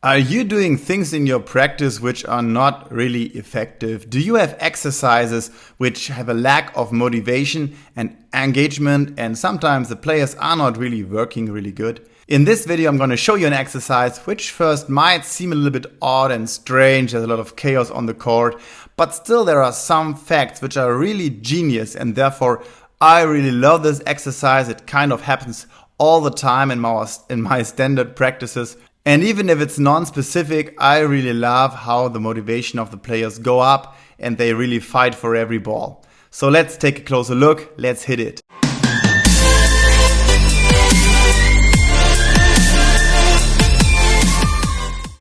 Are you doing things in your practice which are not really effective? Do you have exercises which have a lack of motivation and engagement, and sometimes the players are not really working really good? In this video, I'm going to show you an exercise which first might seem a little bit odd and strange. There's a lot of chaos on the court, but still there are some facts which are really genius, and therefore I really love this exercise. It kind of happens all the time in my standard practices. And even if it's non-specific, I really love how the motivation of the players go up and they really fight for every ball. So let's take a closer look. Let's hit it.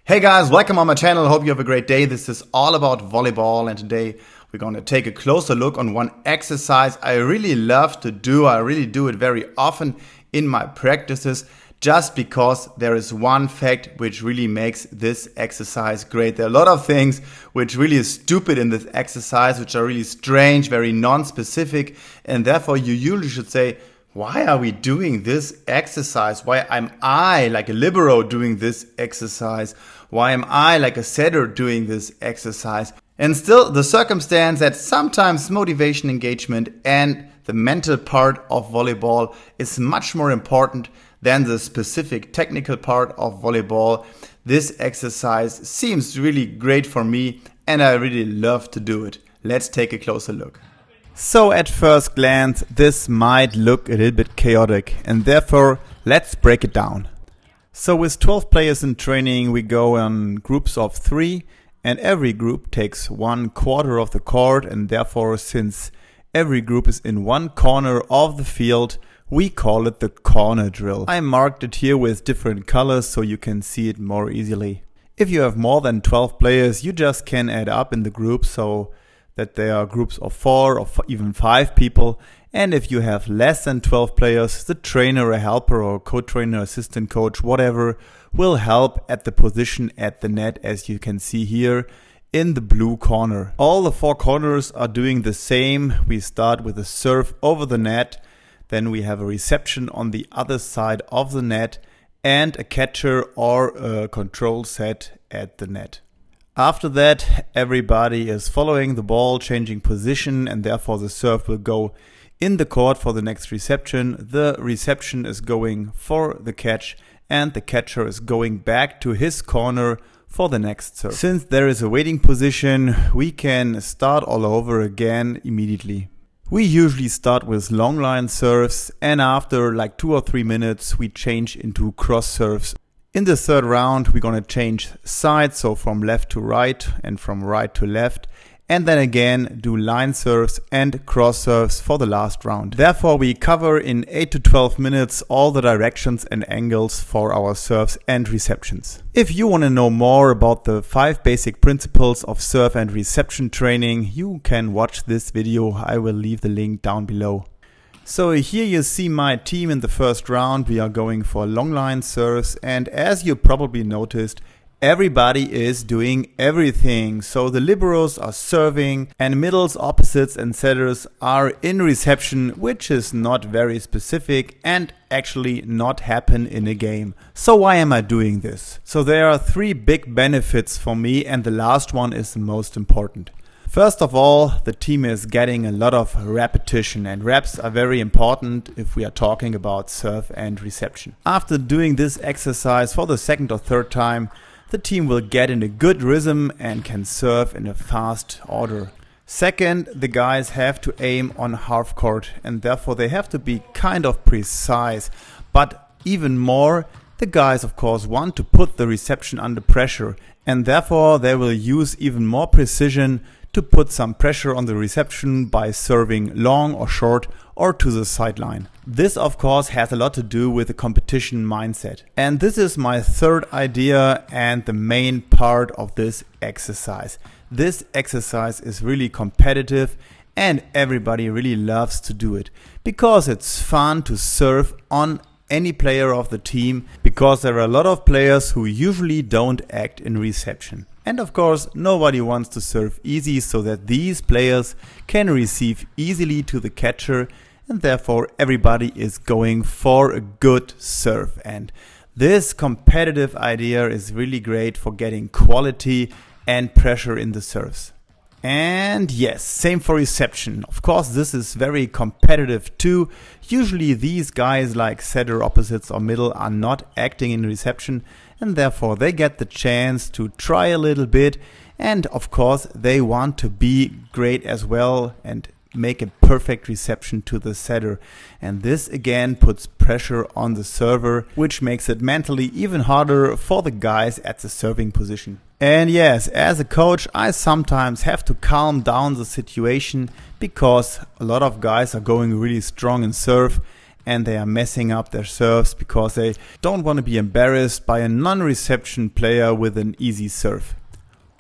Hey guys, welcome on my channel. Hope you have a great day. This is all about volleyball, and today we're going to take a closer look on one exercise I really love to do. I really do it very often in my practices, just because there is one fact which really makes this exercise great. There are a lot of things which really is stupid in this exercise, which are really strange, very non-specific, and therefore you usually should say, why are we doing this exercise? Why am I like a libero doing this exercise? Why am I like a setter doing this exercise? And still the circumstance that sometimes motivation, engagement and the mental part of volleyball is much more important than the specific technical part of volleyball. This exercise seems really great for me and I really love to do it. Let's take a closer look. So at first glance, this might look a little bit chaotic, and therefore let's break it down. So with 12 players in training, we go on groups of 3, and every group takes 1/4 of the court, and therefore since every group is in one corner of the field, we call it the corner drill. I marked it here with different colors so you can see it more easily. If you have more than 12 players, you just can add up in the group so that there are groups of 4 or even 5 people. And if you have less than 12 players, the trainer, a helper or co-trainer, assistant coach, whatever, will help at the position at the net, as you can see here in the blue corner. All the 4 corners are doing the same. We start with a serve over the net. Then we have a reception on the other side of the net and a catcher or a control set at the net. After that, everybody is following the ball, changing position, and therefore the serve will go in the court for the next reception. The reception is going for the catch, and the catcher is going back to his corner for the next serve. Since there is a waiting position, we can start all over again immediately. We usually start with long line serves, and after like 2 or 3 minutes we change into cross serves. In the third round we're going to change sides, so from left to right and from right to left, and then again do line serves and cross serves for the last round. Therefore we cover in 8 to 12 minutes all the directions and angles for our serves and receptions. If you want to know more about the 5 basic principles of serve and reception training, you can watch this video. I will leave the link down below. So here you see my team in the first round. We are going for long line serves, and as you probably noticed, everybody is doing everything. So the liberos are serving and middles, opposites and setters are in reception, which is not very specific and actually not happen in a game. So why am I doing this? So there are 3 big benefits for me, and the last one is the most important. First of all, the team is getting a lot of repetition, and reps are very important if we are talking about serve and reception. After doing this exercise for the second or third time, the team will get in a good rhythm and can serve in a fast order. Second, the guys have to aim on half court, and therefore they have to be kind of precise. But even more, the guys of course want to put the reception under pressure, and therefore they will use even more precision to put some pressure on the reception by serving long or short or to the sideline. This of course has a lot to do with the competition mindset. And this is my third idea and the main part of this exercise. This exercise is really competitive and everybody really loves to do it because it's fun to serve on any player of the team, because there are a lot of players who usually don't act in reception. And of course, nobody wants to serve easy, so that these players can receive easily to the catcher, and therefore everybody is going for a good serve. And This competitive idea is really great for getting quality and pressure in the serves. And yes, same for reception. Of course, this is very competitive too. Usually these guys like setter opposites or middle are not acting in reception, and therefore they get the chance to try a little bit. And of course, they want to be great as well and make a perfect reception to the setter. And this again puts pressure on the server, which makes it mentally even harder for the guys at the serving position. And yes, as a coach, I sometimes have to calm down the situation because a lot of guys are going really strong in serve and they are messing up their serves because they don't want to be embarrassed by a non-reception player with an easy serve.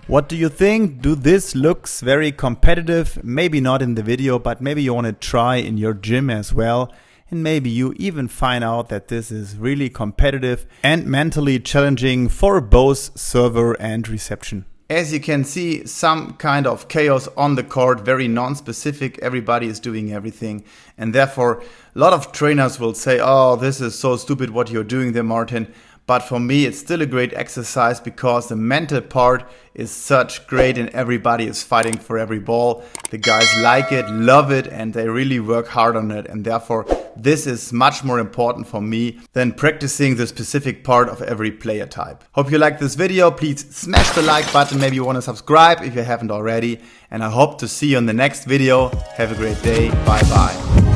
What do you think? Do this looks very competitive? Maybe not in the video, but maybe you want to try in your gym as well. And maybe you even find out that this is really competitive and mentally challenging for both server and reception. As you can see, some kind of chaos on the court, very non-specific. Everybody is doing everything. And therefore, a lot of trainers will say, oh, this is so stupid what you're doing there, Martin. But for me, it's still a great exercise because the mental part is such great and everybody is fighting for every ball. The guys like it, love it, and they really work hard on it. And therefore, this is much more important for me than practicing the specific part of every player type. Hope you liked this video. Please smash the like button. Maybe you want to subscribe if you haven't already. And I hope to see you in the next video. Have a great day. Bye bye.